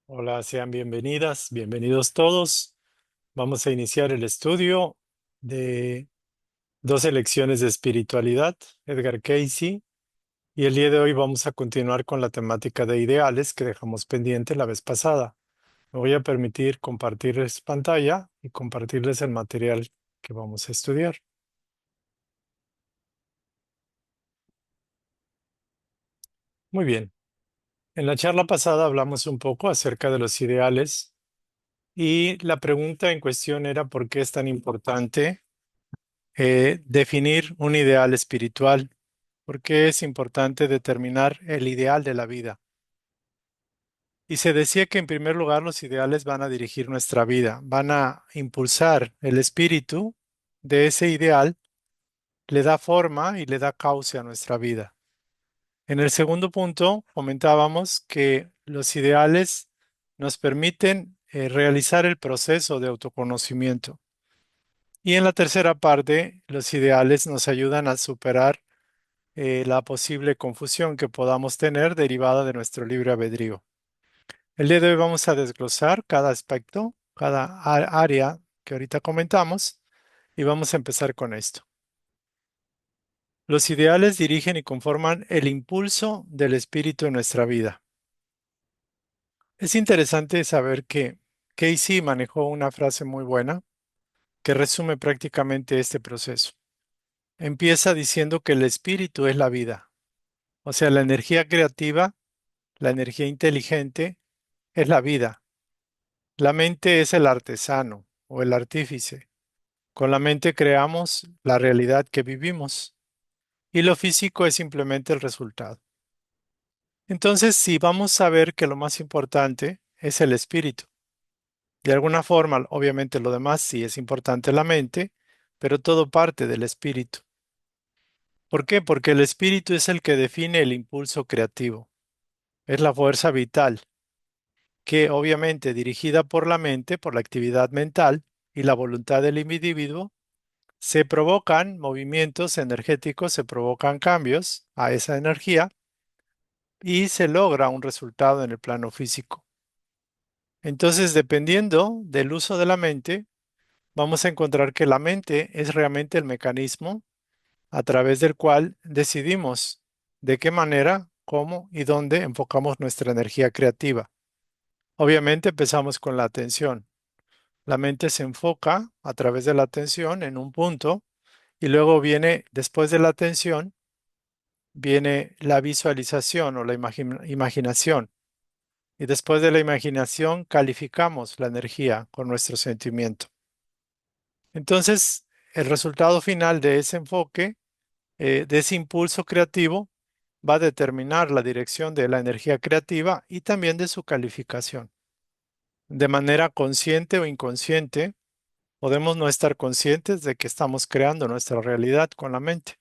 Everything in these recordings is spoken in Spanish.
Hola, sean bienvenidas, bienvenidos todos. Vamos a iniciar el estudio de 12 lecciones de espiritualidad, Edgar Cayce, y el día de hoy vamos a continuar con la temática de ideales que dejamos pendiente la vez pasada. Me voy a permitir compartirles pantalla y compartirles el material que vamos a estudiar. Muy bien. En la charla pasada hablamos un poco acerca de los ideales y la pregunta en cuestión era ¿por qué es tan importante definir un ideal espiritual? ¿Por qué es importante determinar el ideal de la vida? Y se decía que en primer lugar los ideales van a dirigir nuestra vida, van a impulsar el espíritu de ese ideal, le da forma y le da cauce a nuestra vida. En el segundo punto comentábamos que los ideales nos permiten realizar el proceso de autoconocimiento. Y en la tercera parte, los ideales nos ayudan a superar la posible confusión que podamos tener derivada de nuestro libre albedrío. El día de hoy vamos a desglosar cada aspecto, cada área que ahorita comentamos y vamos a empezar con esto. Los ideales dirigen y conforman el impulso del espíritu en nuestra vida. Es interesante saber que Casey manejó una frase muy buena que resume prácticamente este proceso. Empieza diciendo que el espíritu es la vida, o sea, la energía creativa, la energía inteligente es la vida. La mente es el artesano o el artífice. Con la mente creamos la realidad que vivimos y lo físico es simplemente el resultado. Entonces, si vamos a ver que lo más importante es el espíritu, de alguna forma, obviamente lo demás sí es importante la mente, pero todo parte del espíritu. ¿Por qué? Porque el espíritu es el que define el impulso creativo. Es la fuerza vital que obviamente dirigida por la mente, por la actividad mental y la voluntad del individuo, se provocan movimientos energéticos, se provocan cambios a esa energía y se logra un resultado en el plano físico. Entonces, dependiendo del uso de la mente, vamos a encontrar que la mente es realmente el mecanismo a través del cual decidimos de qué manera, cómo y dónde enfocamos nuestra energía creativa. Obviamente empezamos con la atención. La mente se enfoca a través de la atención en un punto y luego viene, después de la atención, viene la visualización o la imaginación. Y después de la imaginación calificamos la energía con nuestro sentimiento. Entonces, el resultado final de ese enfoque, de ese impulso creativo, va a determinar la dirección de la energía creativa y también de su calificación. De manera consciente o inconsciente, podemos no estar conscientes de que estamos creando nuestra realidad con la mente.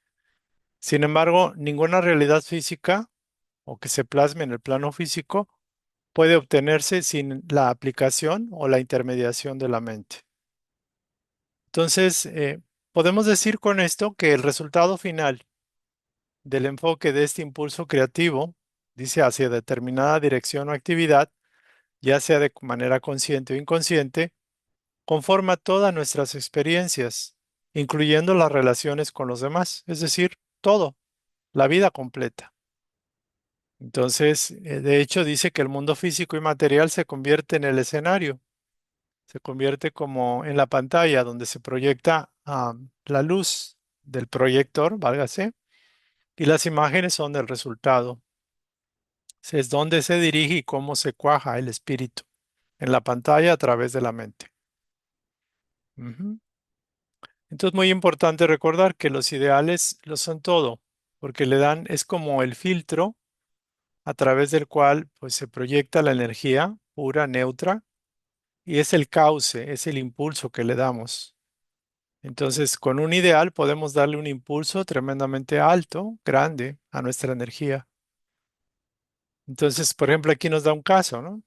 Sin embargo, ninguna realidad física o que se plasme en el plano físico puede obtenerse sin la aplicación o la intermediación de la mente. Entonces, podemos decir con esto que el resultado final del enfoque de este impulso creativo, dice hacia determinada dirección o actividad, ya sea de manera consciente o inconsciente, conforma todas nuestras experiencias, incluyendo las relaciones con los demás, es decir, todo, la vida completa. Entonces, de hecho, dice que el mundo físico y material se convierte en el escenario, se convierte como en la pantalla donde se proyecta la luz del proyector, válgase, y las imágenes son el resultado. Es donde se dirige y cómo se cuaja el espíritu en la pantalla a través de la mente. Ujú. Entonces, muy importante recordar que los ideales lo son todo, porque le dan, es como el filtro a través del cual pues, se proyecta la energía pura, neutra, y es el cauce, es el impulso que le damos. Entonces, con un ideal podemos darle un impulso tremendamente alto, grande, a nuestra energía. Entonces, por ejemplo, aquí nos da un caso, ¿no?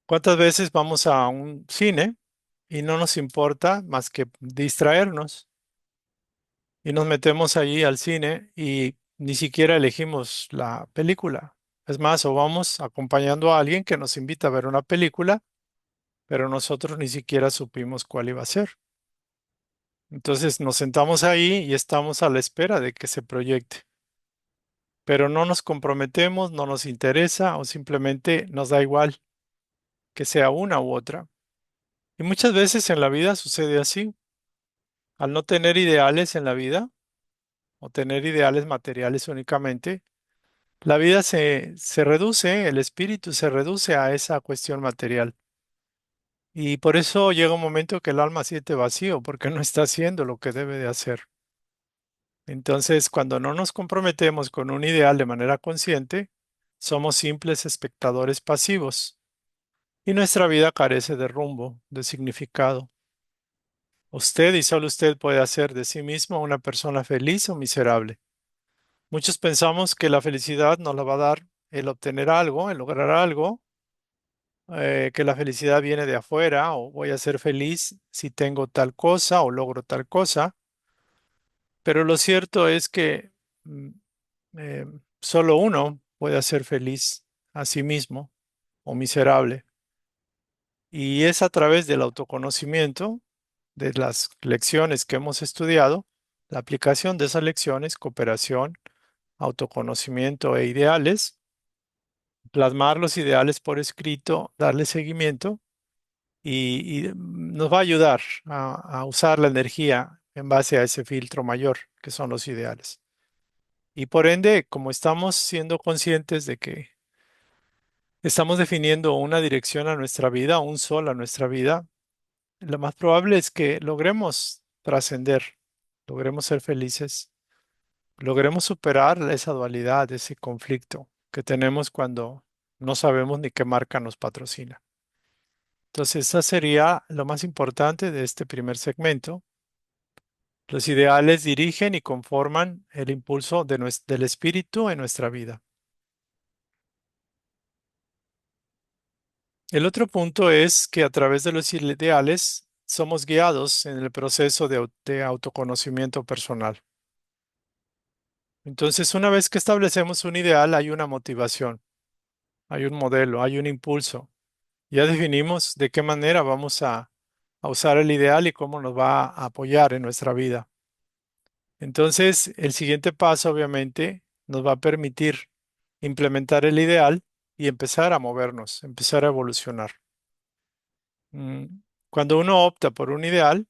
¿Cuántas veces vamos a un cine y no nos importa más que distraernos? Y nos metemos allí al cine y ni siquiera elegimos la película. Es más, o vamos acompañando a alguien que nos invita a ver una película, pero nosotros ni siquiera supimos cuál iba a ser. Entonces nos sentamos ahí y estamos a la espera de que se proyecte, pero no nos comprometemos, no nos interesa o simplemente nos da igual que sea una u otra. Y muchas veces en la vida sucede así. Al no tener ideales en la vida o tener ideales materiales únicamente, la vida se reduce, el espíritu se reduce a esa cuestión material. Y por eso llega un momento que el alma siente vacío, porque no está haciendo lo que debe de hacer. Entonces, cuando no nos comprometemos con un ideal de manera consciente, somos simples espectadores pasivos y nuestra vida carece de rumbo, de significado. Usted y solo usted puede hacer de sí mismo una persona feliz o miserable. Muchos pensamos que la felicidad nos la va a dar el obtener algo, el lograr algo, que la felicidad viene de afuera o voy a ser feliz si tengo tal cosa o logro tal cosa, pero lo cierto es que mm, eh, solo uno puede hacer feliz a sí mismo o miserable y es a través del autoconocimiento, de las lecciones que hemos estudiado, la aplicación de esas lecciones, cooperación, autoconocimiento e ideales, plasmar los ideales por escrito, darle seguimiento y nos va a ayudar a usar la energía en base a ese filtro mayor que son los ideales. Y por ende, como estamos siendo conscientes de que estamos definiendo una dirección a nuestra vida, un sol a nuestra vida, lo más probable es que logremos trascender, logremos ser felices, logremos superar esa dualidad, ese conflicto que tenemos cuando no sabemos ni qué marca nos patrocina. Entonces, eso sería lo más importante de este primer segmento. Los ideales dirigen y conforman el impulso del espíritu en nuestra vida. El otro punto es que a través de los ideales somos guiados en el proceso de autoconocimiento personal. Entonces, una vez que establecemos un ideal, hay una motivación, hay un modelo, hay un impulso. Ya definimos de qué manera vamos a usar el ideal y cómo nos va a apoyar en nuestra vida. Entonces, el siguiente paso, obviamente, nos va a permitir implementar el ideal y empezar a movernos, empezar a evolucionar. Mm, Cuando uno opta por un ideal,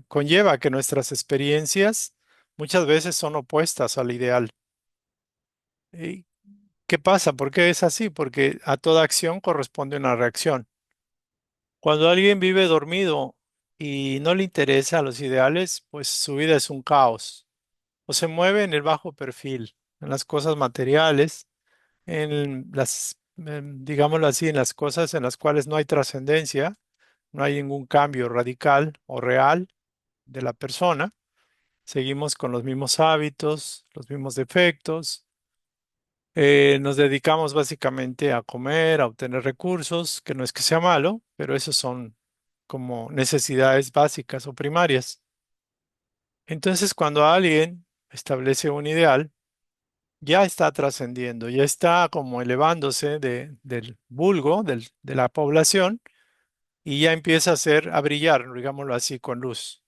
conlleva que nuestras experiencias muchas veces son opuestas al ideal. ¿Y qué pasa? ¿Por qué es así? Porque a toda acción corresponde una reacción. Cuando alguien vive dormido y no le interesa los ideales, pues su vida es un caos. O se mueve en el bajo perfil, en las cosas materiales, en las, digámoslo así, en las cosas en las cuales no hay trascendencia, no hay ningún cambio radical o real de la persona. Seguimos con los mismos hábitos, los mismos defectos. Nos dedicamos básicamente a comer, a obtener recursos, que no es que sea malo, pero esos son como necesidades básicas o primarias. Entonces, cuando alguien establece un ideal, ya está trascendiendo, ya está como elevándose del vulgo, de la población, y ya empieza a ser, a brillar, digámoslo así, con luz.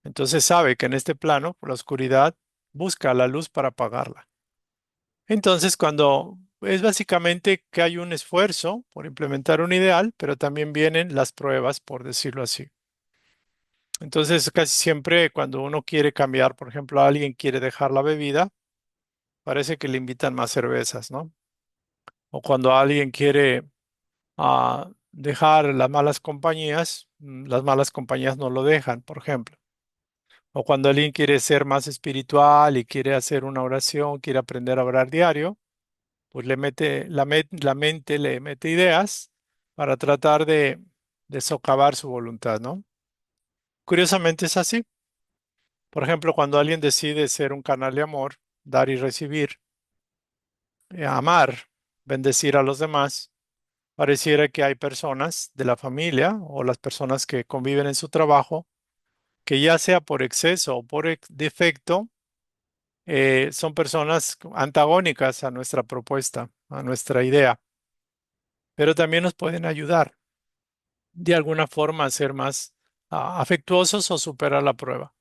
Entonces sabe que en este plano, la oscuridad busca la luz para apagarla. Entonces, cuando es básicamente que hay un esfuerzo por implementar un ideal, pero también vienen las pruebas, por decirlo así. Entonces, casi siempre cuando uno quiere cambiar, por ejemplo, alguien quiere dejar la bebida, parece que le invitan más cervezas, ¿no? O cuando alguien quiere dejar las malas compañías, las malas compañías no lo dejan, por ejemplo. O cuando alguien quiere ser más espiritual y quiere hacer una oración, quiere aprender a orar diario, pues le mete la mente, le mete ideas para tratar de socavar su voluntad, ¿no? Curiosamente es así. Por ejemplo, cuando alguien decide ser un canal de amor, dar y recibir, amar, bendecir a los demás, pareciera que hay personas de la familia o las personas que conviven en su trabajo que ya sea por exceso o por defecto, son personas antagónicas a nuestra propuesta, a nuestra idea, pero también nos pueden ayudar de alguna forma a ser más afectuosos o superar la prueba.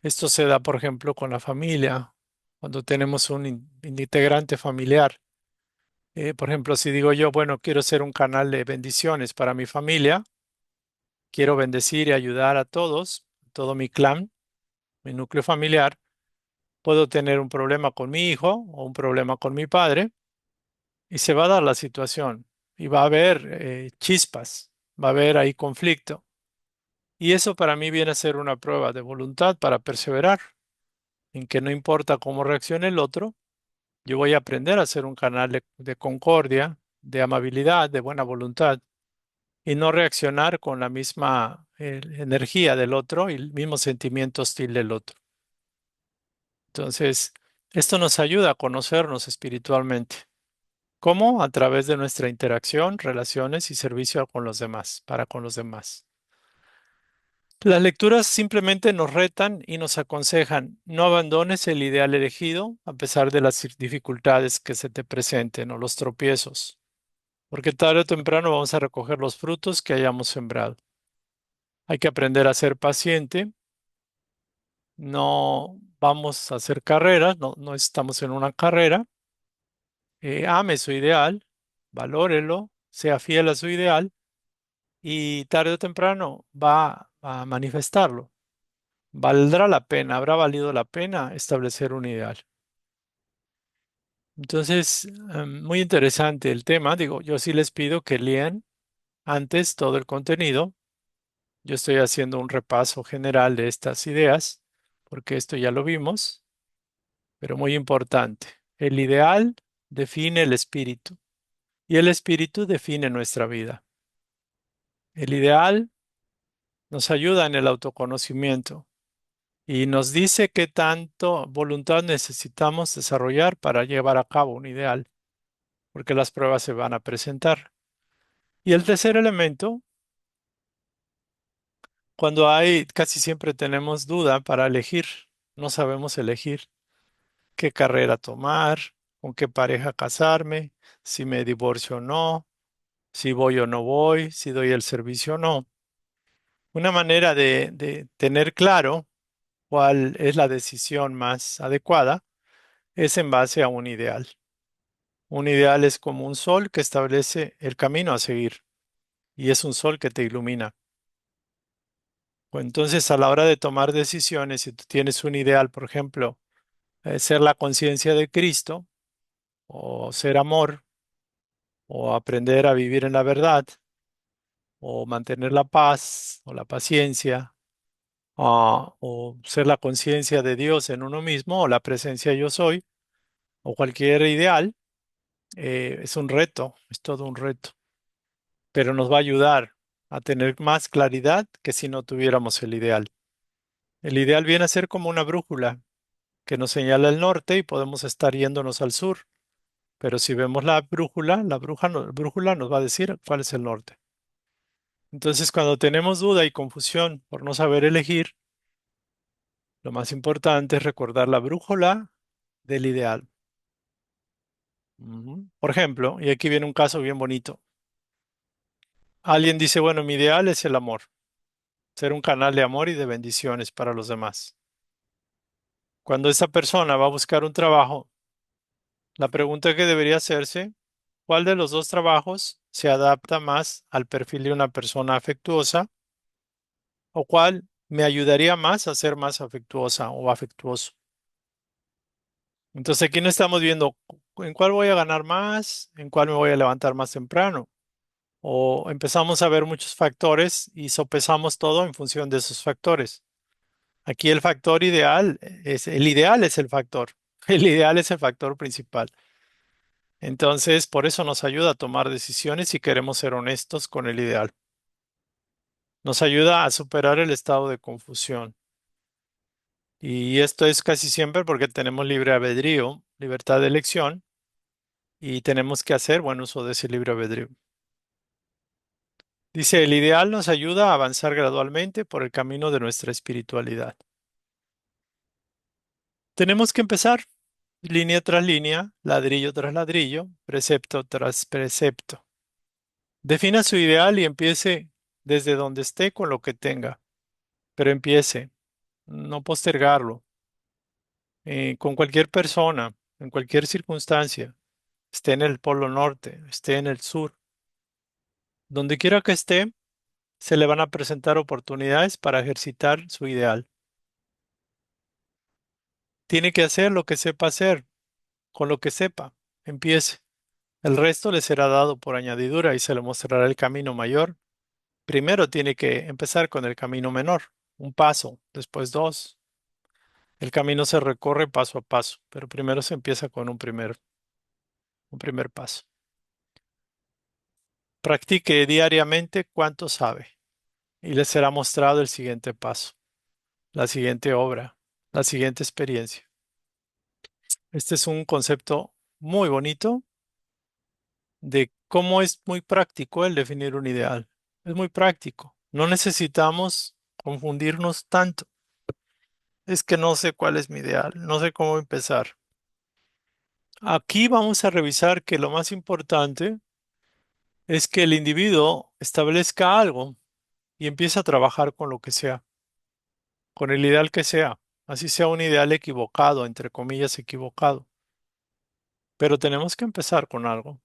Esto se da, por ejemplo, con la familia, cuando tenemos un integrante familiar. Por ejemplo, si digo yo, bueno, quiero ser un canal de bendiciones para mi familia, quiero bendecir y ayudar a todos, todo mi clan, mi núcleo familiar, puedo tener un problema con mi hijo o un problema con mi padre y se va a dar la situación y va a haber chispas, va a haber ahí conflicto. Y eso para mí viene a ser una prueba de voluntad para perseverar, en que no importa cómo reaccione el otro, yo voy a aprender a ser un canal de concordia, de amabilidad, de buena voluntad y no reaccionar con la misma energía del otro y el mismo sentimiento hostil del otro. Entonces, esto nos ayuda a conocernos espiritualmente. ¿Cómo? A través de nuestra interacción, relaciones y servicio con los demás, para con los demás. Las lecturas simplemente nos retan y nos aconsejan, no abandones el ideal elegido a pesar de las dificultades que se te presenten o los tropiezos, porque tarde o temprano vamos a recoger los frutos que hayamos sembrado. Hay que aprender a ser paciente, no vamos a hacer carreras, no estamos en una carrera. Ame su ideal, valórelo, sea fiel a su ideal y tarde o temprano va a manifestarlo. Valdrá la pena, habrá valido la pena establecer un ideal. Entonces, muy interesante el tema. Digo, yo sí les pido que lean antes todo el contenido. Yo estoy haciendo un repaso general de estas ideas, porque esto ya lo vimos, pero muy importante. El ideal define el espíritu y el espíritu define nuestra vida. El ideal nos ayuda en el autoconocimiento y nos dice qué tanto voluntad necesitamos desarrollar para llevar a cabo un ideal, porque las pruebas se van a presentar. Y el tercer elemento, cuando hay, casi siempre tenemos duda para elegir, no sabemos elegir qué carrera tomar, con qué pareja casarme, si me divorcio o no, si voy o no voy, si doy el servicio o no. Una manera de tener claro cuál es la decisión más adecuada es en base a un ideal. Un ideal es como un sol que establece el camino a seguir y es un sol que te ilumina. Entonces, a la hora de tomar decisiones, si tú tienes un ideal, por ejemplo, ser la conciencia de Cristo o ser amor o aprender a vivir en la verdad o mantener la paz o la paciencia o ser la conciencia de Dios en uno mismo o la presencia yo soy o cualquier ideal, es un reto, es todo un reto, pero nos va a ayudar a tener más claridad que si no tuviéramos el ideal. El ideal viene a ser como una brújula que nos señala el norte y podemos estar yéndonos al sur, pero si vemos la brújula nos va a decir cuál es el norte. Entonces, cuando tenemos duda y confusión por no saber elegir, lo más importante es recordar la brújula del ideal. Por ejemplo, y aquí viene un caso bien bonito. Alguien dice, bueno, mi ideal es el amor, ser un canal de amor y de bendiciones para los demás. Cuando esa persona va a buscar un trabajo, la pregunta que debería hacerse, ¿cuál de los dos trabajos se adapta más al perfil de una persona afectuosa o cuál me ayudaría más a ser más afectuosa o afectuoso? Entonces aquí no estamos viendo en cuál voy a ganar más, en cuál me voy a levantar más temprano. O empezamos a ver muchos factores y sopesamos todo en función de esos factores. Aquí el factor ideal el ideal es el factor. El ideal es el factor principal. Entonces, por eso nos ayuda a tomar decisiones si queremos ser honestos con el ideal. Nos ayuda a superar el estado de confusión. Y esto es casi siempre porque tenemos libre albedrío, libertad de elección, y tenemos que hacer buen uso de ese libre albedrío. Dice, el ideal nos ayuda a avanzar gradualmente por el camino de nuestra espiritualidad. Tenemos que empezar línea tras línea, ladrillo tras ladrillo, precepto tras precepto. Defina su ideal y empiece desde donde esté con lo que tenga, pero empiece, no postergarlo, con cualquier persona, en cualquier circunstancia, esté en el polo norte, esté en el sur, donde quiera que esté, se le van a presentar oportunidades para ejercitar su ideal. Tiene que hacer lo que sepa hacer, con lo que sepa, empiece. El resto le será dado por añadidura y se le mostrará el camino mayor. Primero tiene que empezar con el camino menor, un paso, después dos. El camino se recorre paso a paso, pero primero se empieza con un primer paso. Practique diariamente cuánto sabe y le será mostrado el siguiente paso, la siguiente obra, la siguiente experiencia. Este es un concepto muy bonito de cómo es muy práctico el definir un ideal. Es muy práctico. No necesitamos confundirnos tanto. Es que no sé cuál es mi ideal, no sé cómo empezar. Aquí vamos a revisar que lo más importante es que el individuo establezca algo y empiece a trabajar con lo que sea, con el ideal que sea, así sea un ideal equivocado, entre comillas equivocado. Pero tenemos que empezar con algo.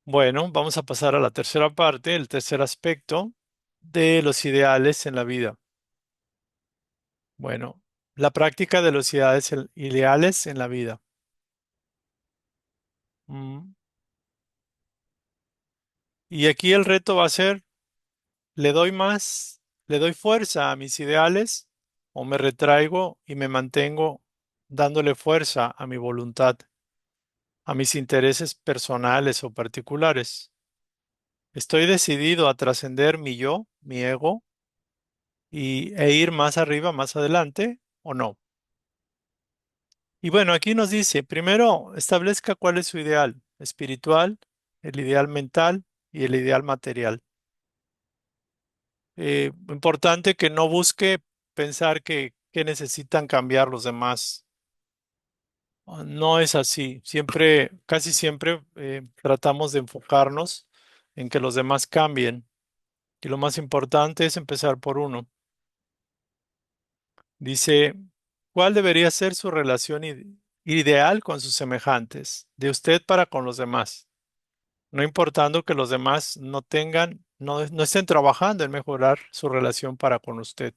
Bueno, vamos a pasar a la tercera parte, el tercer aspecto de los ideales en la vida. Bueno, la práctica de los ideales en la vida. Mm. Y aquí el reto va a ser, ¿le doy más, le doy fuerza a mis ideales o me retraigo y me mantengo dándole fuerza a mi voluntad, a mis intereses personales o particulares? ¿Estoy decidido a trascender mi yo, mi ego, e ir más arriba, más adelante o no? Y bueno, aquí nos dice, primero, establezca cuál es su ideal espiritual, el ideal mental y el ideal material. Importante que no busque pensar que necesitan cambiar los demás. No es así. Siempre, casi siempre, tratamos de enfocarnos en que los demás cambien. Y lo más importante es empezar por uno. Dice, ¿cuál debería ser su relación ideal con sus semejantes, de usted para con los demás? No importando que los demás no estén trabajando en mejorar su relación para con usted.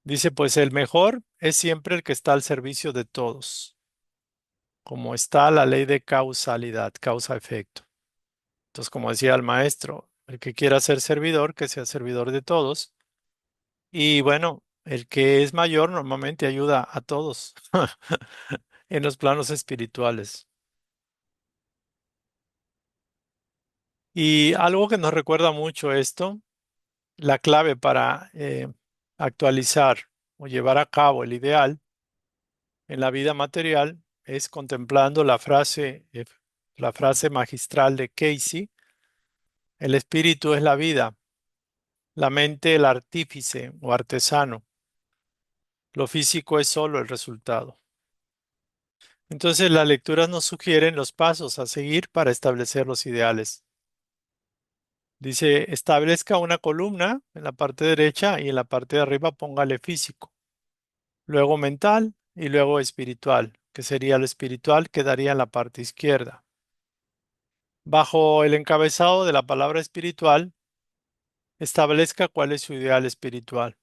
Dice, pues el mejor es siempre el que está al servicio de todos, como está la ley de causalidad, causa-efecto. Entonces, como decía el maestro, el que quiera ser servidor, que sea servidor de todos. Y bueno, el que es mayor normalmente ayuda a todos en los planos espirituales. Y algo que nos recuerda mucho esto, la clave para actualizar o llevar a cabo el ideal en la vida material es contemplando la frase magistral de Casey: el espíritu es la vida, la mente el artífice o artesano, lo físico es solo el resultado. Entonces, las lecturas nos sugieren los pasos a seguir para establecer los ideales. Dice, establezca una columna en la parte derecha y en la parte de arriba póngale físico, luego mental y luego espiritual, que sería lo espiritual, quedaría en la parte izquierda. Bajo el encabezado de la palabra espiritual, establezca cuál es su ideal espiritual,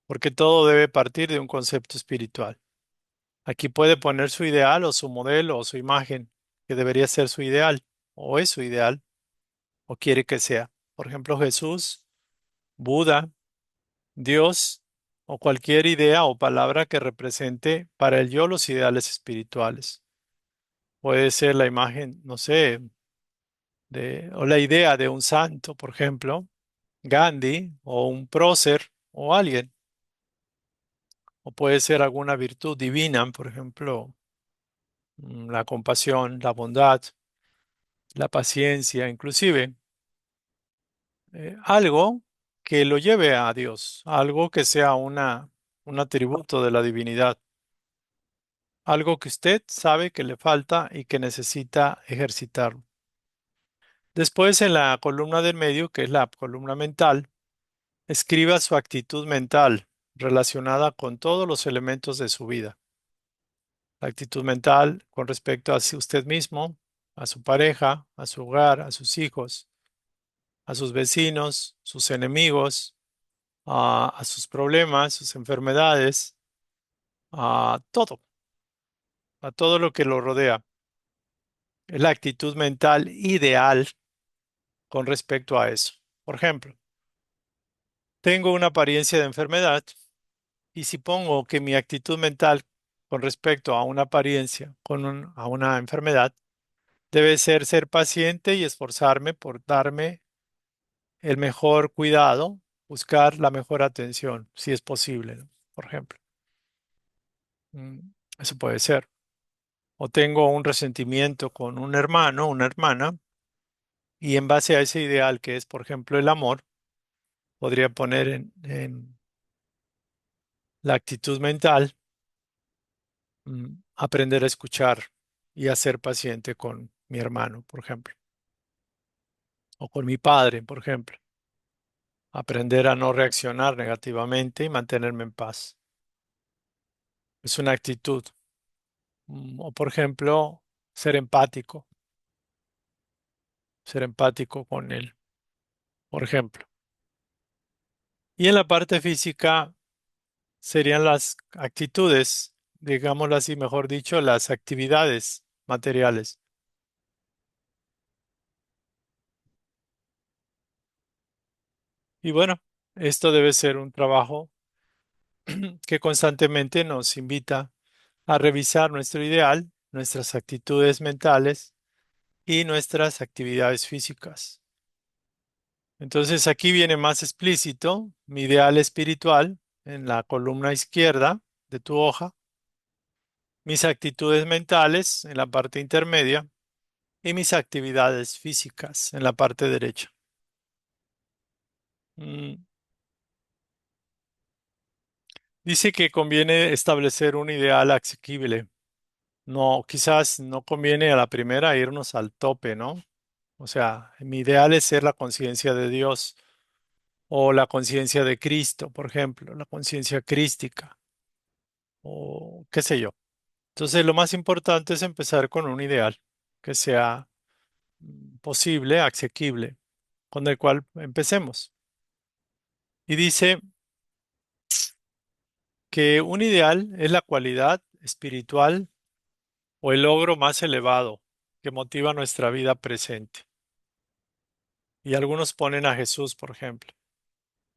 porque todo debe partir de un concepto espiritual. Aquí puede poner su ideal o su modelo o su imagen, que debería ser su ideal, o es su ideal, o quiere que sea. Por ejemplo, Jesús, Buda, Dios, o cualquier idea o palabra que represente para el yo los ideales espirituales. Puede ser la imagen, no sé, o la idea de un santo, por ejemplo, Gandhi, o un prócer, o alguien. O puede ser alguna virtud divina, por ejemplo, la compasión, la bondad, la paciencia, inclusive algo que lo lleve a Dios, algo que sea una un atributo de la divinidad, algo que usted sabe que le falta y que necesita ejercitarlo. Después, en la columna del medio, que es la columna mental, escriba su actitud mental relacionada con todos los elementos de su vida. La actitud mental con respecto a usted mismo, a su pareja, a su hogar, a sus hijos, a sus vecinos, sus enemigos, a sus problemas, sus enfermedades, a todo lo que lo rodea. Es la actitud mental ideal con respecto a eso. Por ejemplo, tengo una apariencia de enfermedad y si pongo que mi actitud mental con respecto a una apariencia, a una enfermedad, debe ser paciente y esforzarme por darme el mejor cuidado, buscar la mejor atención, si es posible, ¿no? Por ejemplo. Mm, Eso puede ser. O tengo un resentimiento con un hermano, una hermana, y en base a ese ideal que es, por ejemplo, el amor, podría poner en la actitud mental, aprender a escuchar y a ser paciente con mi hermano, por ejemplo, o con mi padre, por ejemplo. Aprender a no reaccionar negativamente y mantenerme en paz. Es una actitud. O, por ejemplo, ser empático, ser empático con él, por ejemplo. Y en la parte física serían las actitudes, digámoslo así, mejor dicho, las actividades materiales. Y bueno, esto debe ser un trabajo que constantemente nos invita a revisar nuestro ideal, nuestras actitudes mentales y nuestras actividades físicas. Entonces aquí viene más explícito mi ideal espiritual en la columna izquierda de tu hoja, mis actitudes mentales en la parte intermedia y mis actividades físicas en la parte derecha. Mm, Dice que conviene establecer un ideal asequible. No, quizás no conviene a la primera irnos al tope, ¿no? O sea, mi ideal es ser la conciencia de Dios o la conciencia de Cristo, por ejemplo, la conciencia crística o qué sé yo. Entonces, lo más importante es empezar con un ideal que sea posible, asequible, con el cual empecemos. Y dice que un ideal es la cualidad espiritual o el logro más elevado que motiva nuestra vida presente. Y algunos ponen a Jesús, por ejemplo,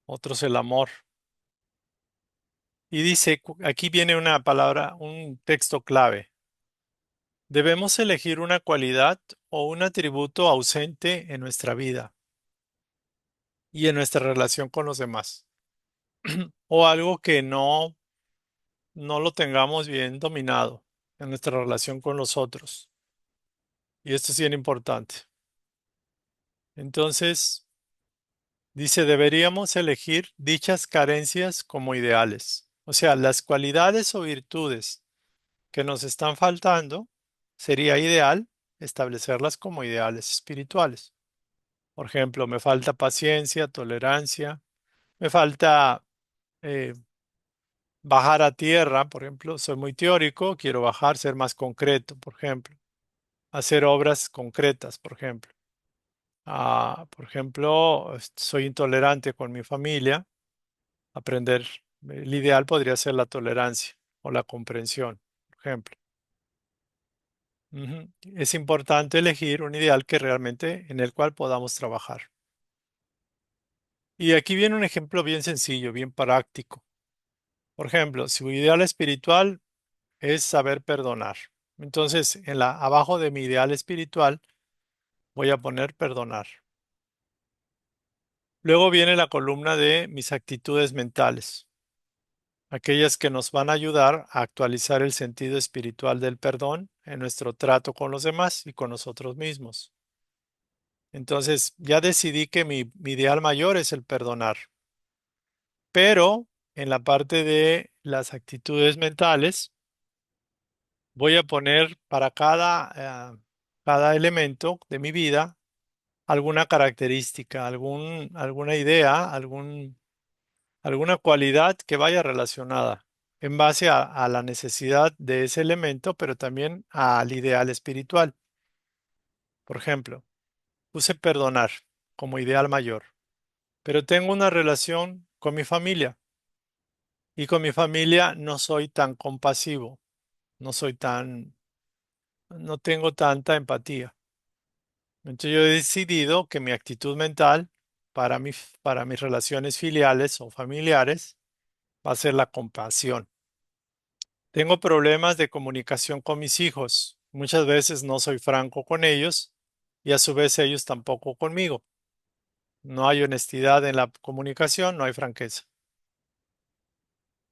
otros el amor. Y dice, aquí viene una palabra, un texto clave. Debemos elegir una cualidad o un atributo ausente en nuestra vida y en nuestra relación con los demás, o algo que no lo tengamos bien dominado en nuestra relación con los otros. Y esto es bien importante. Entonces, dice, deberíamos elegir dichas carencias como ideales. O sea, las cualidades o virtudes que nos están faltando, sería ideal establecerlas como ideales espirituales. Por ejemplo, me falta paciencia, tolerancia, me falta eh, bajar a tierra, por ejemplo, soy muy teórico, quiero bajar, ser más concreto, por ejemplo, hacer obras concretas, por ejemplo. Por ejemplo, soy intolerante con mi familia, aprender, el ideal podría ser la tolerancia o la comprensión, por ejemplo. Ujú. Es importante elegir un ideal que realmente en el cual podamos trabajar. Y aquí viene un ejemplo bien sencillo, bien práctico. Por ejemplo, si mi ideal espiritual es saber perdonar. Entonces, abajo de mi ideal espiritual voy a poner perdonar. Luego viene la columna de mis actitudes mentales, aquellas que nos van a ayudar a actualizar el sentido espiritual del perdón en nuestro trato con los demás y con nosotros mismos. Entonces, ya decidí que mi ideal mayor es el perdonar, pero en la parte de las actitudes mentales, voy a poner para cada elemento de mi vida alguna característica, alguna idea, alguna cualidad que vaya relacionada en base a la necesidad de ese elemento, pero también al ideal espiritual. Por ejemplo, puse perdonar como ideal mayor, pero tengo una relación con mi familia y con mi familia no soy tan compasivo, no soy tan, no tengo tanta empatía. Entonces yo he decidido que mi actitud mental para mis relaciones filiales o familiares va a ser la compasión. Tengo problemas de comunicación con mis hijos. Muchas veces no soy franco con ellos y a su vez ellos tampoco conmigo. No hay honestidad en la comunicación, no hay franqueza.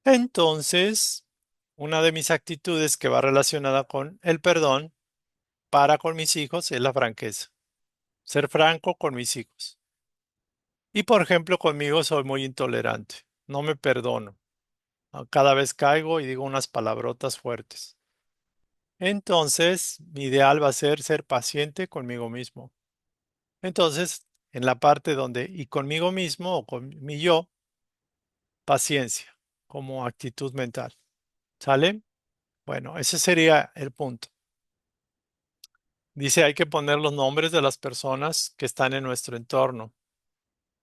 Entonces, una de mis actitudes que va relacionada con el perdón para con mis hijos es la franqueza. Ser franco con mis hijos. Y por ejemplo, conmigo soy muy intolerante. No me perdono. Cada vez caigo y digo unas palabrotas fuertes. Entonces, mi ideal va a ser paciente conmigo mismo. Entonces, en la parte donde y conmigo mismo o con mi yo, paciencia como actitud mental. ¿Sale? Bueno, ese sería el punto. Dice, hay que poner los nombres de las personas que están en nuestro entorno,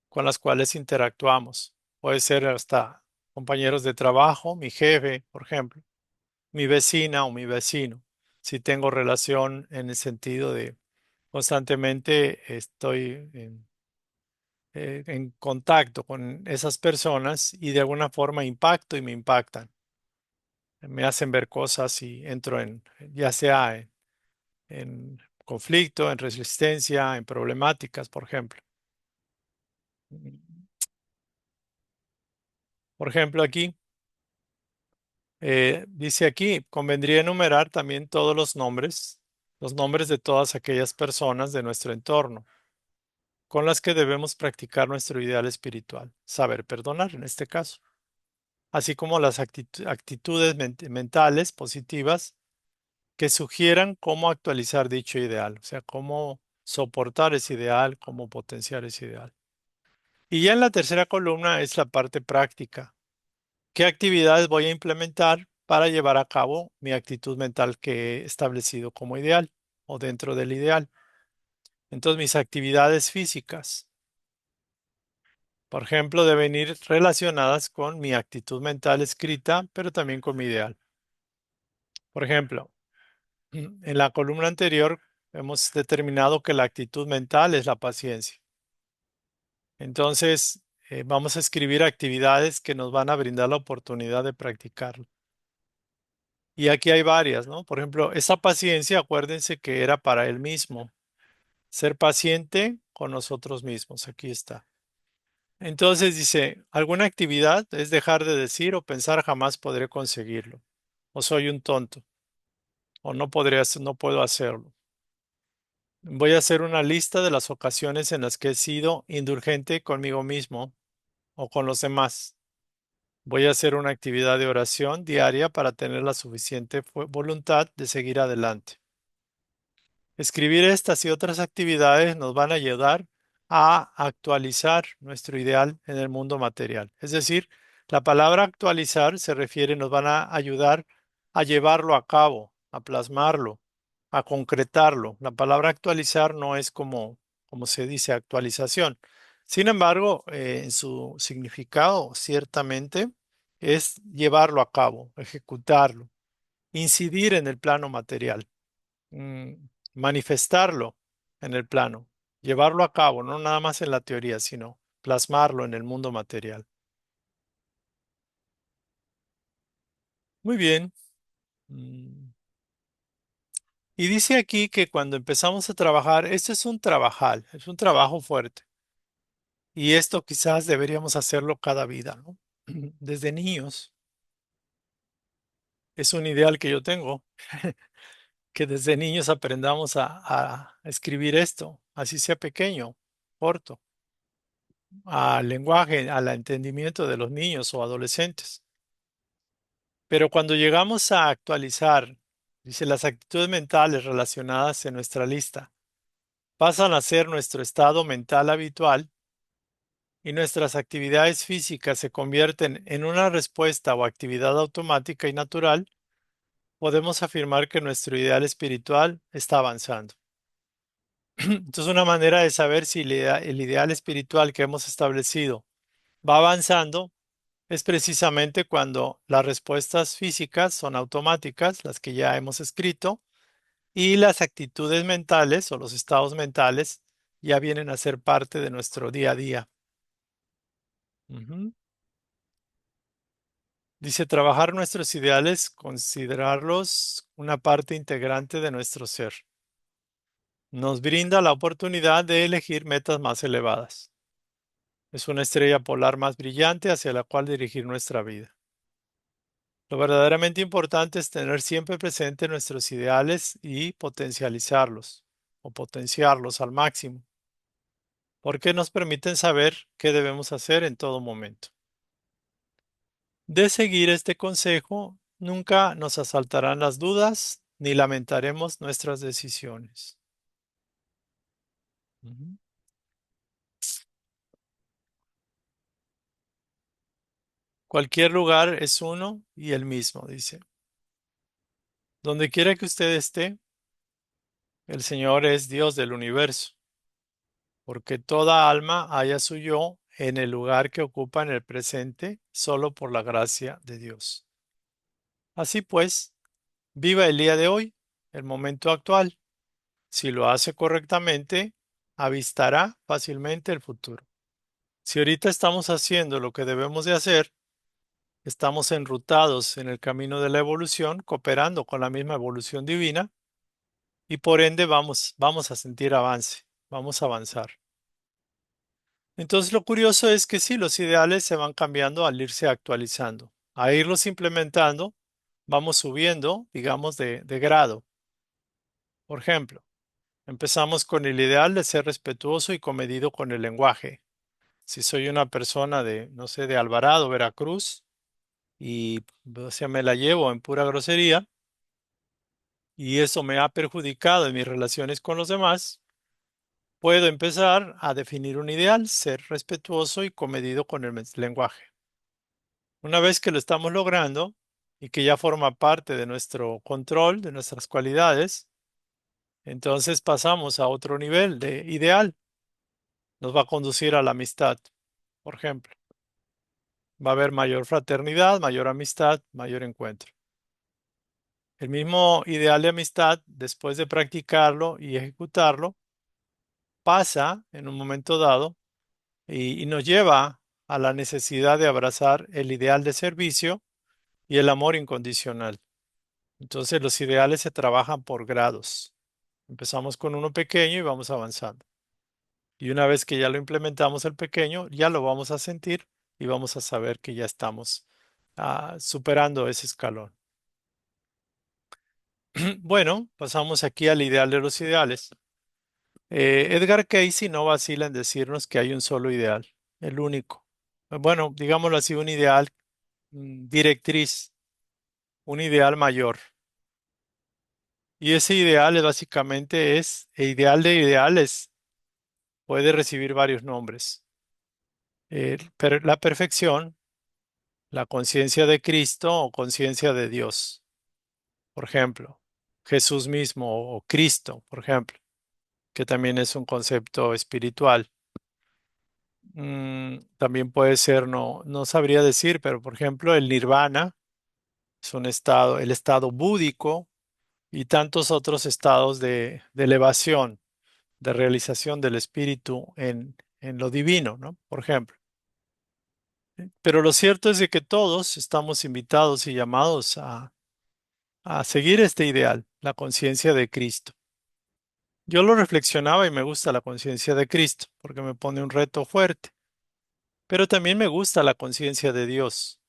con las cuales interactuamos. Puede ser hasta compañeros de trabajo, mi jefe, por ejemplo, mi vecina o mi vecino. Si tengo relación en el sentido de constantemente estoy en contacto con esas personas y de alguna forma impacto y me impactan. Me hacen ver cosas y entro ya sea en conflicto, en resistencia, en problemáticas, por ejemplo. Por ejemplo, aquí dice aquí, convendría enumerar también todos los nombres de todas aquellas personas de nuestro entorno con las que debemos practicar nuestro ideal espiritual, saber perdonar en este caso, así como las actitudes mentales positivas que sugieran cómo actualizar dicho ideal, o sea, cómo soportar ese ideal, cómo potenciar ese ideal. Y ya en la tercera columna es la parte práctica. ¿Qué actividades voy a implementar para llevar a cabo mi actitud mental que he establecido como ideal o dentro del ideal? Entonces, mis actividades físicas, por ejemplo, deben ir relacionadas con mi actitud mental escrita, pero también con mi ideal. Por ejemplo, en la columna anterior hemos determinado que la actitud mental es la paciencia. Entonces, vamos a escribir actividades que nos van a brindar la oportunidad de practicarlo. Y aquí hay varias, ¿no? Por ejemplo, esa paciencia, acuérdense que era para él mismo. Ser paciente con nosotros mismos. Aquí está. Entonces dice, alguna actividad es dejar de decir o pensar jamás podré conseguirlo. O soy un tonto. O no puedo hacerlo. Voy a hacer una lista de las ocasiones en las que he sido indulgente conmigo mismo o con los demás. Voy a hacer una actividad de oración diaria para tener la suficiente voluntad de seguir adelante. Escribir estas y otras actividades nos van a ayudar a actualizar nuestro ideal en el mundo material. Es decir, la palabra actualizar se refiere, nos van a ayudar a llevarlo a cabo, a plasmarlo, a concretarlo. La palabra actualizar no es como se dice actualización. Sin embargo, en su significado, ciertamente, es llevarlo a cabo, ejecutarlo, incidir en el plano material, mm, manifestarlo en el plano, llevarlo a cabo, no nada más en la teoría, sino plasmarlo en el mundo material. Muy bien. Mm. Y dice aquí que cuando empezamos a trabajar, esto es un trabajal, es un trabajo fuerte. Y esto quizás deberíamos hacerlo cada vida, ¿no? Desde niños. Es un ideal que yo tengo, que desde niños aprendamos a escribir esto, así sea pequeño, corto, al lenguaje, al entendimiento de los niños o adolescentes. Pero cuando llegamos a actualizar, dice, las actitudes mentales relacionadas en nuestra lista pasan a ser nuestro estado mental habitual y nuestras actividades físicas se convierten en una respuesta o actividad automática y natural, podemos afirmar que nuestro ideal espiritual está avanzando. Entonces, una manera de saber si el ideal espiritual que hemos establecido va avanzando es precisamente cuando las respuestas físicas son automáticas, las que ya hemos escrito, y las actitudes mentales o los estados mentales ya vienen a ser parte de nuestro día a día. Ujú. Dice, trabajar nuestros ideales, considerarlos una parte integrante de nuestro ser. Nos brinda la oportunidad de elegir metas más elevadas. Es una estrella polar más brillante hacia la cual dirigir nuestra vida. Lo verdaderamente importante es tener siempre presente nuestros ideales y potencializarlos o potenciarlos al máximo, porque nos permiten saber qué debemos hacer en todo momento. De seguir este consejo, nunca nos asaltarán las dudas ni lamentaremos nuestras decisiones. Ujú. Cualquier lugar es uno y el mismo, dice. Donde quiera que usted esté, el Señor es Dios del universo, porque toda alma haya su yo en el lugar que ocupa en el presente solo por la gracia de Dios. Así pues, viva el día de hoy, el momento actual. Si lo hace correctamente, avistará fácilmente el futuro. Si ahorita estamos haciendo lo que debemos de hacer, estamos enrutados en el camino de la evolución, cooperando con la misma evolución divina y por ende vamos a sentir avance, vamos a avanzar. Entonces lo curioso es que sí, los ideales se van cambiando al irse actualizando. A irlos implementando, vamos subiendo, digamos, de grado. Por ejemplo, empezamos con el ideal de ser respetuoso y comedido con el lenguaje. Si soy una persona de, no sé, de Alvarado, Veracruz, y o sea, me la llevo en pura grosería, y eso me ha perjudicado en mis relaciones con los demás, puedo empezar a definir un ideal, ser respetuoso y comedido con el lenguaje. Una vez que lo estamos logrando y que ya forma parte de nuestro control, de nuestras cualidades, entonces pasamos a otro nivel de ideal. Nos va a conducir a la amistad, por ejemplo. Va a haber mayor fraternidad, mayor amistad, mayor encuentro. El mismo ideal de amistad, después de practicarlo y ejecutarlo, pasa en un momento dado y nos lleva a la necesidad de abrazar el ideal de servicio y el amor incondicional. Entonces los ideales se trabajan por grados. Empezamos con uno pequeño y vamos avanzando. Y una vez que ya lo implementamos el pequeño, ya lo vamos a sentir y vamos a saber que ya estamos superando ese escalón. Bueno, pasamos aquí al ideal de los ideales. Edgar Cayce no vacila en decirnos que hay un solo ideal, el único. Bueno, digámoslo así, un ideal directriz, un ideal mayor. Y ese ideal básicamente es, el ideal de ideales, puede recibir varios nombres. La perfección, la conciencia de Cristo o conciencia de Dios, por ejemplo. Jesús mismo o Cristo, por ejemplo, que también es un concepto espiritual. También puede ser, no sabría decir, pero por ejemplo, el nirvana es un estado, el estado búdico y tantos otros estados de elevación, de realización del espíritu en lo divino, ¿no? Por ejemplo. Pero lo cierto es de que todos estamos invitados y llamados a seguir este ideal, la conciencia de Cristo. Yo lo reflexionaba y me gusta la conciencia de Cristo porque me pone un reto fuerte, pero también me gusta la conciencia de Dios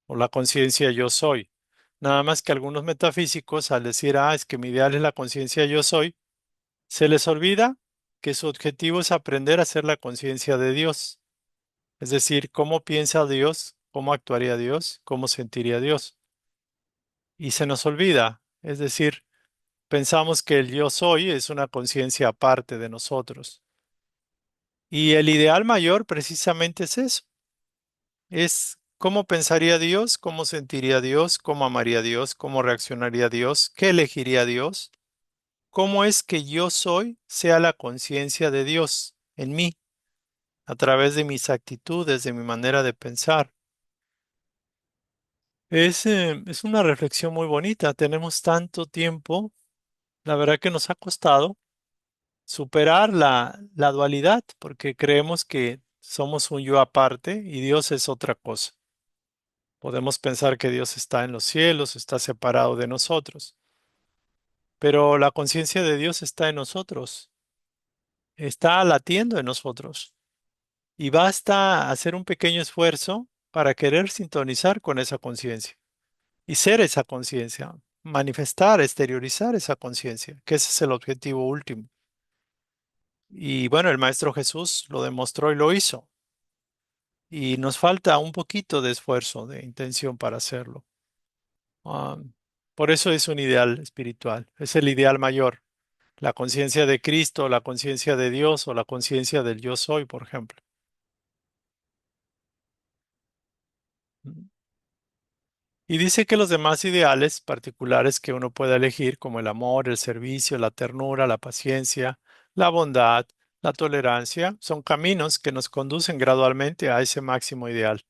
o la conciencia yo soy. Nada más que algunos metafísicos al decir, es que mi ideal es la conciencia yo soy, se les olvida que su objetivo es aprender a ser la conciencia de Dios. Es decir, cómo piensa Dios, cómo actuaría Dios, cómo sentiría Dios. y se nos olvida. Es decir, pensamos que el yo soy es una conciencia aparte de nosotros. Y el ideal mayor precisamente es eso. Es cómo pensaría Dios, cómo sentiría Dios, cómo amaría Dios, cómo reaccionaría Dios, qué elegiría Dios. ¿Cómo es que yo soy sea la conciencia de Dios en mí, a través de mis actitudes, de mi manera de pensar? Es una reflexión muy bonita. Tenemos tanto tiempo, la verdad que nos ha costado superar la dualidad, porque creemos que somos un yo aparte y Dios es otra cosa. Podemos pensar que Dios está en los cielos, está separado de nosotros, pero la conciencia de Dios está en nosotros, está latiendo en nosotros. Y basta hacer un pequeño esfuerzo para querer sintonizar con esa conciencia y ser esa conciencia, manifestar, exteriorizar esa conciencia, que ese es el objetivo último. Y bueno, el Maestro Jesús lo demostró y lo hizo. Y nos falta un poquito de esfuerzo, de intención para hacerlo. Ah, por eso es un ideal espiritual, es el ideal mayor, la conciencia de Cristo, la conciencia de Dios o la conciencia del yo soy, por ejemplo. Y dice que los demás ideales particulares que uno puede elegir, como el amor, el servicio, la ternura, la paciencia, la bondad, la tolerancia, son caminos que nos conducen gradualmente a ese máximo ideal.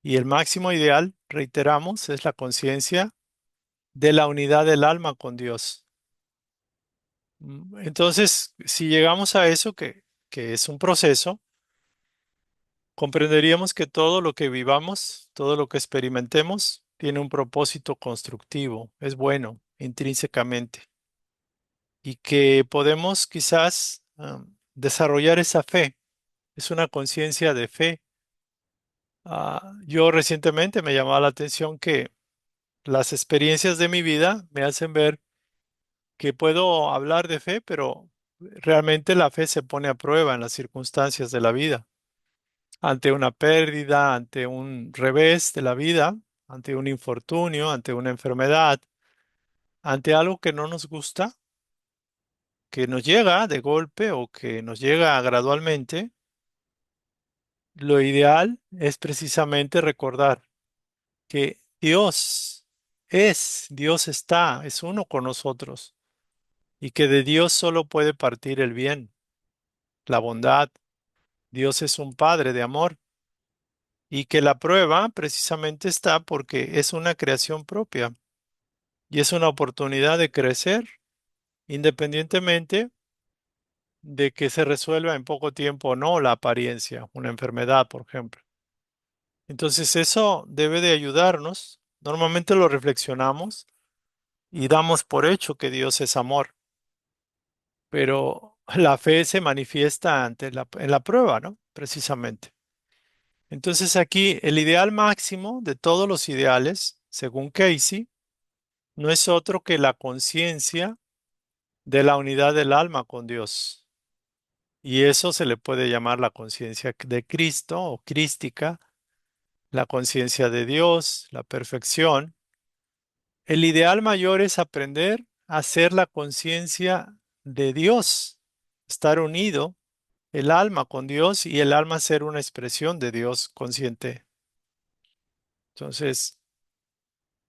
Y el máximo ideal, reiteramos, es la conciencia de la unidad del alma con Dios. Entonces, si llegamos a eso, que es un proceso, comprenderíamos que todo lo que vivamos, todo lo que experimentemos, tiene un propósito constructivo, es bueno intrínsecamente, y que podemos quizás desarrollar esa fe. Es una conciencia de fe. Yo recientemente me llamaba la atención que las experiencias de mi vida me hacen ver que puedo hablar de fe, pero realmente la fe se pone a prueba en las circunstancias de la vida. Ante una pérdida, ante un revés de la vida, ante un infortunio, ante una enfermedad, ante algo que no nos gusta, que nos llega de golpe o que nos llega gradualmente, lo ideal es precisamente recordar que Dios está, es uno con nosotros y que de Dios solo puede partir el bien, la bondad. Dios es un Padre de amor y que la prueba precisamente está porque es una creación propia. Y es una oportunidad de crecer independientemente de que se resuelva en poco tiempo o no la apariencia, una enfermedad, por ejemplo. Entonces eso debe de ayudarnos. Normalmente lo reflexionamos y damos por hecho que Dios es amor, pero la fe se manifiesta en la prueba, ¿no? Precisamente. Entonces aquí el ideal máximo de todos los ideales, según Casey, no es otro que la conciencia de la unidad del alma con Dios. Y eso se le puede llamar la conciencia de Cristo o crística, la conciencia de Dios, la perfección. El ideal mayor es aprender a ser la conciencia de Dios, estar unido el alma con Dios y el alma ser una expresión de Dios consciente. Entonces,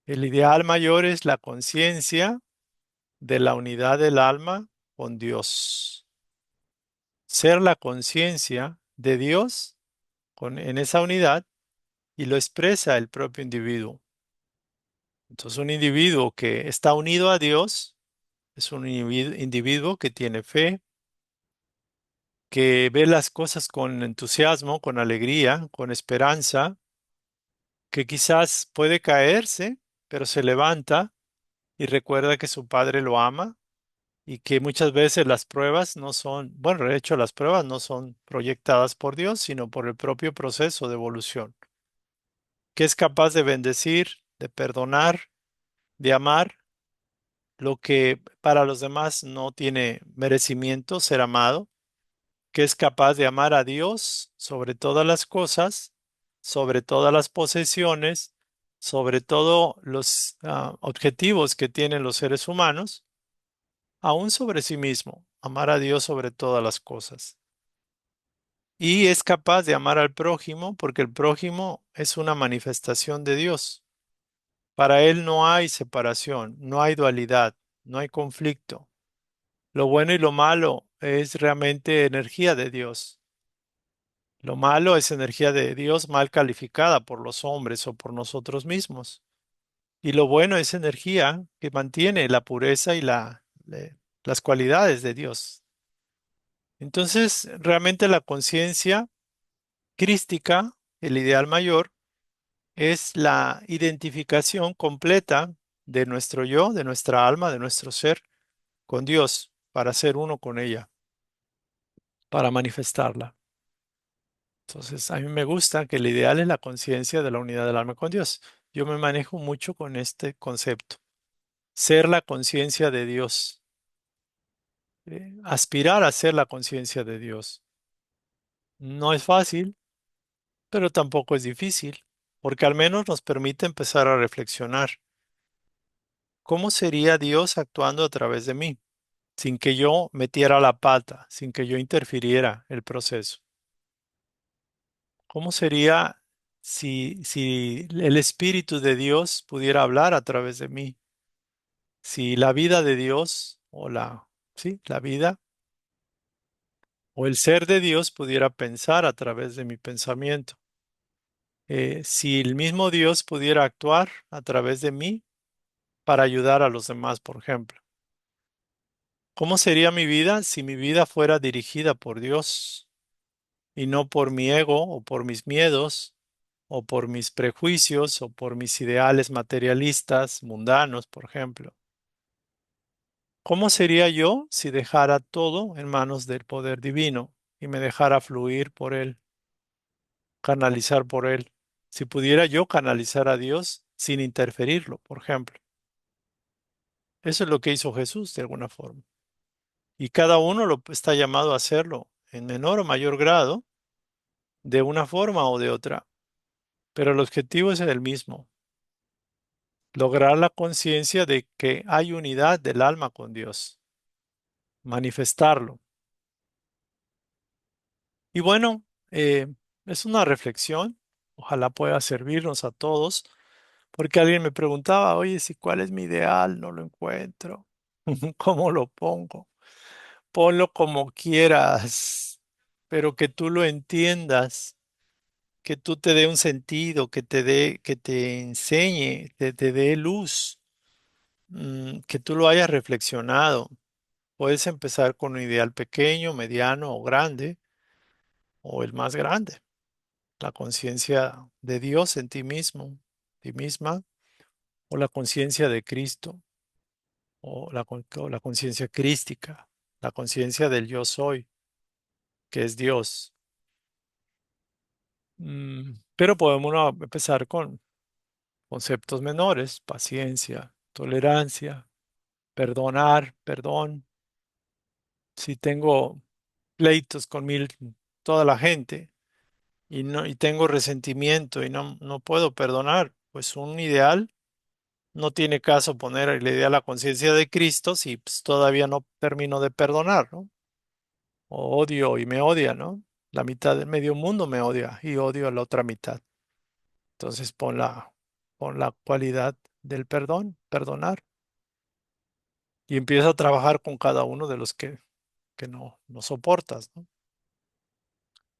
el ideal mayor es la conciencia de la unidad del alma con Dios. Ser la conciencia de Dios en esa unidad y lo expresa el propio individuo. Entonces, un individuo que está unido a Dios es un individuo que tiene fe, que ve las cosas con entusiasmo, con alegría, con esperanza, que quizás puede caerse, pero se levanta y recuerda que su Padre lo ama y que muchas veces las pruebas no son, bueno, de hecho las pruebas no son proyectadas por Dios, sino por el propio proceso de evolución, que es capaz de bendecir, de perdonar, de amar lo que para los demás no tiene merecimiento ser amado, que es capaz de amar a Dios sobre todas las cosas, sobre todas las posesiones, sobre todo los objetivos que tienen los seres humanos, aún sobre sí mismo, amar a Dios sobre todas las cosas. Y es capaz de amar al prójimo porque el prójimo es una manifestación de Dios. Para Él no hay separación, no hay dualidad, no hay conflicto. Lo bueno y lo malo es realmente energía de Dios. Lo malo es energía de Dios mal calificada por los hombres o por nosotros mismos. Y lo bueno es energía que mantiene la pureza y las cualidades de Dios. Entonces, realmente la conciencia crística, el ideal mayor, es la identificación completa de nuestro yo, de nuestra alma, de nuestro ser con Dios, para ser uno con ella, para manifestarla. Entonces, a mí me gusta que el ideal es la conciencia de la unidad del alma con Dios. Yo me manejo mucho con este concepto. Ser la conciencia de Dios, aspirar a ser la conciencia de Dios. No es fácil, pero tampoco es difícil, porque al menos nos permite empezar a reflexionar. ¿Cómo sería Dios actuando a través de mí, sin que yo metiera la pata, sin que yo interfiriera el proceso? ¿Cómo sería si el Espíritu de Dios pudiera hablar a través de mí? Si la vida de Dios sí, la vida o el ser de Dios pudiera pensar a través de mi pensamiento. Si el mismo Dios pudiera actuar a través de mí para ayudar a los demás, por ejemplo. ¿Cómo sería mi vida si mi vida fuera dirigida por Dios y no por mi ego o por mis miedos o por mis prejuicios o por mis ideales materialistas, mundanos, por ejemplo? ¿Cómo sería yo si dejara todo en manos del poder divino y me dejara fluir por él, canalizar por él? Si pudiera yo canalizar a Dios sin interferirlo, por ejemplo. Eso es lo que hizo Jesús de alguna forma. Y cada uno lo está llamado a hacerlo en menor o mayor grado, de una forma o de otra. Pero el objetivo es el mismo, lograr la conciencia de que hay unidad del alma con Dios, manifestarlo. Y bueno, es una reflexión, ojalá pueda servirnos a todos, porque alguien me preguntaba, oye, si cuál es mi ideal, no lo encuentro, ¿cómo lo pongo? Ponlo como quieras, pero que tú lo entiendas, que tú te dé un sentido, que te enseñe, te dé luz, que tú lo hayas reflexionado. Puedes empezar con un ideal pequeño, mediano o grande, o el más grande, la conciencia de Dios en ti mismo, ti misma, o la conciencia de Cristo, o la conciencia crística, la conciencia del yo soy, que es Dios. Pero podemos empezar con conceptos menores, paciencia, tolerancia, perdonar, perdón. Si tengo pleitos con toda la gente y tengo resentimiento y no puedo perdonar, pues un ideal no tiene caso poner el ideal a la conciencia de Cristo si pues, todavía no termino de perdonar, ¿no? O odio y me odia, ¿no? La mitad de medio mundo me odia y odio a la otra mitad. Entonces pon la cualidad del perdón, perdonar, y empieza a trabajar con cada uno de los que no soportas, ¿no?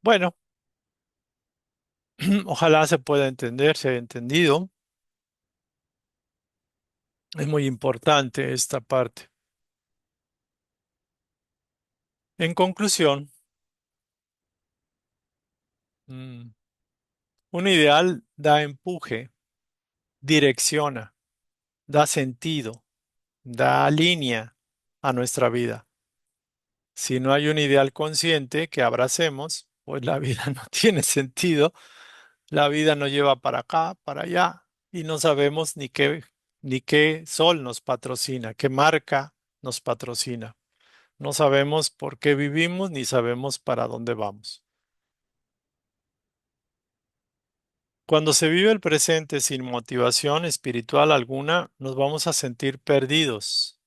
Bueno, ojalá se pueda entender, se haya entendido. Es muy importante esta parte. En conclusión, mm, un ideal da empuje, direcciona, da sentido, da línea a nuestra vida. Si no hay un ideal consciente que abracemos, pues la vida no tiene sentido. La vida nos lleva para acá, para allá, y no sabemos ni qué sol nos patrocina, qué marca nos patrocina. No sabemos por qué vivimos ni sabemos para dónde vamos. Cuando se vive el presente sin motivación espiritual alguna, nos vamos a sentir perdidos.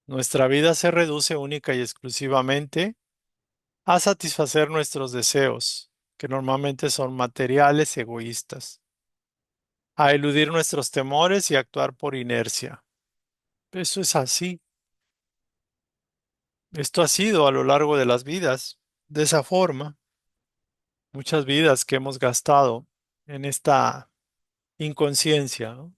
Nuestra vida se reduce única y exclusivamente a satisfacer nuestros deseos, que normalmente son materiales y egoístas, a eludir nuestros temores y actuar por inercia. Eso es así. Esto ha sido a lo largo de las vidas, de esa forma, muchas vidas que hemos gastado en esta inconsciencia, ¿no?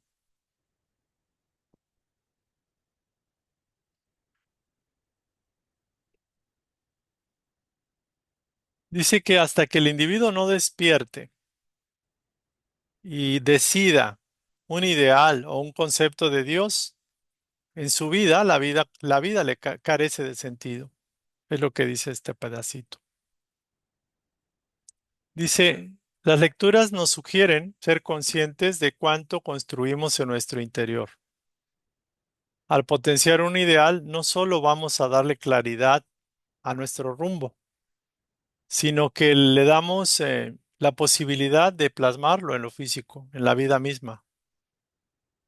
Dice que hasta que el individuo no despierte y decida un ideal o un concepto de Dios en su vida, la vida le carece de sentido. Es lo que dice este pedacito. Dice, las lecturas nos sugieren ser conscientes de cuánto construimos en nuestro interior. Al potenciar un ideal, no solo vamos a darle claridad a nuestro rumbo, sino que le damos la posibilidad de plasmarlo en lo físico, en la vida misma,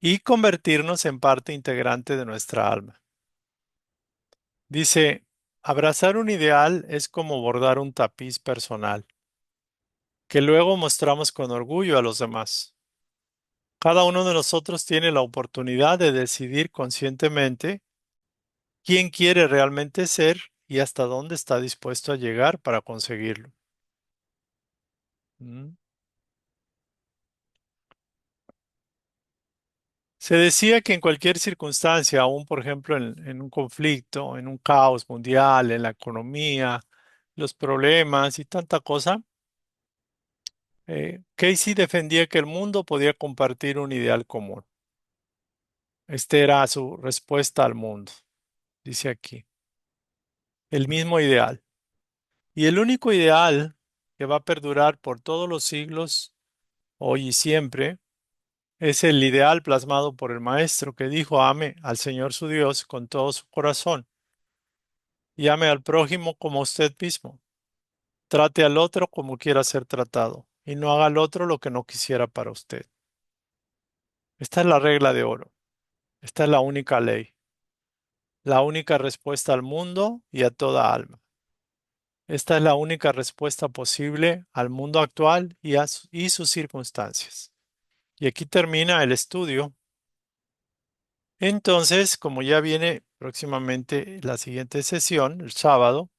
y convertirnos en parte integrante de nuestra alma. Dice, abrazar un ideal es como bordar un tapiz personal, que luego mostramos con orgullo a los demás. Cada uno de nosotros tiene la oportunidad de decidir conscientemente quién quiere realmente ser y hasta dónde está dispuesto a llegar para conseguirlo. ¿Mm? Se decía que en cualquier circunstancia, aún por ejemplo en un conflicto, en un caos mundial, en la economía, los problemas y tanta cosa, Casey defendía que el mundo podía compartir un ideal común. Esta era su respuesta al mundo, dice aquí. El mismo ideal. Y el único ideal que va a perdurar por todos los siglos, hoy y siempre, es el ideal plasmado por el Maestro que dijo, ame al Señor su Dios con todo su corazón y ame al prójimo como usted mismo. Trate al otro como quiera ser tratado y no haga al otro lo que no quisiera para usted. Esta es la regla de oro. Esta es la única ley, la única respuesta al mundo y a toda alma. Esta es la única respuesta posible al mundo actual y sus circunstancias. Y aquí termina el estudio. Entonces, como ya viene próximamente la siguiente sesión, el sábado,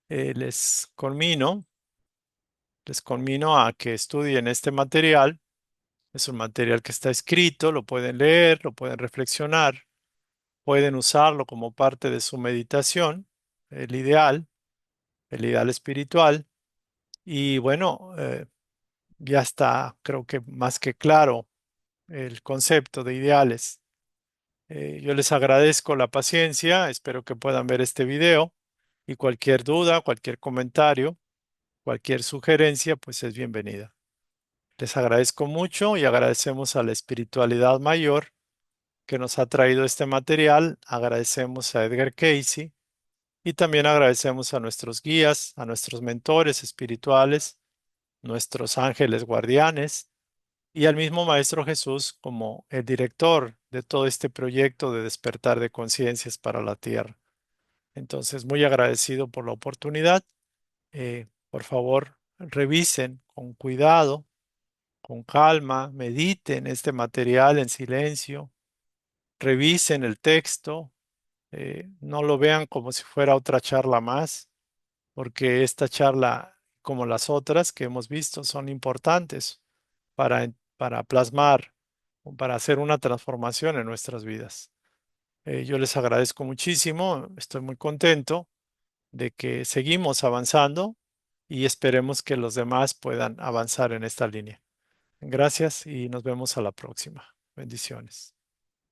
eh, les conmino, les conmino a que estudien este material. Es un material que está escrito, lo pueden leer, lo pueden reflexionar, pueden usarlo como parte de su meditación, el ideal, el ideal espiritual. Y bueno, ya está, creo que más que claro el concepto de ideales. Yo les agradezco la paciencia, espero que puedan ver este video y cualquier duda, cualquier comentario, cualquier sugerencia, pues es bienvenida. Les agradezco mucho y agradecemos a la espiritualidad mayor que nos ha traído este material. Agradecemos a Edgar Casey y también agradecemos a nuestros guías, a nuestros mentores espirituales, nuestros ángeles guardianes y al mismo Maestro Jesús como el director de todo este proyecto de despertar de conciencias para la Tierra. Entonces, muy agradecido por la oportunidad. Por favor, revisen con cuidado, con calma, mediten este material en silencio, revisen el texto, no lo vean como si fuera otra charla más, porque esta charla, como las otras que hemos visto, son importantes para plasmar, o para hacer una transformación en nuestras vidas. Yo les agradezco muchísimo, estoy muy contento de que seguimos avanzando y esperemos que los demás puedan avanzar en esta línea. Gracias y nos vemos a la próxima. Bendiciones.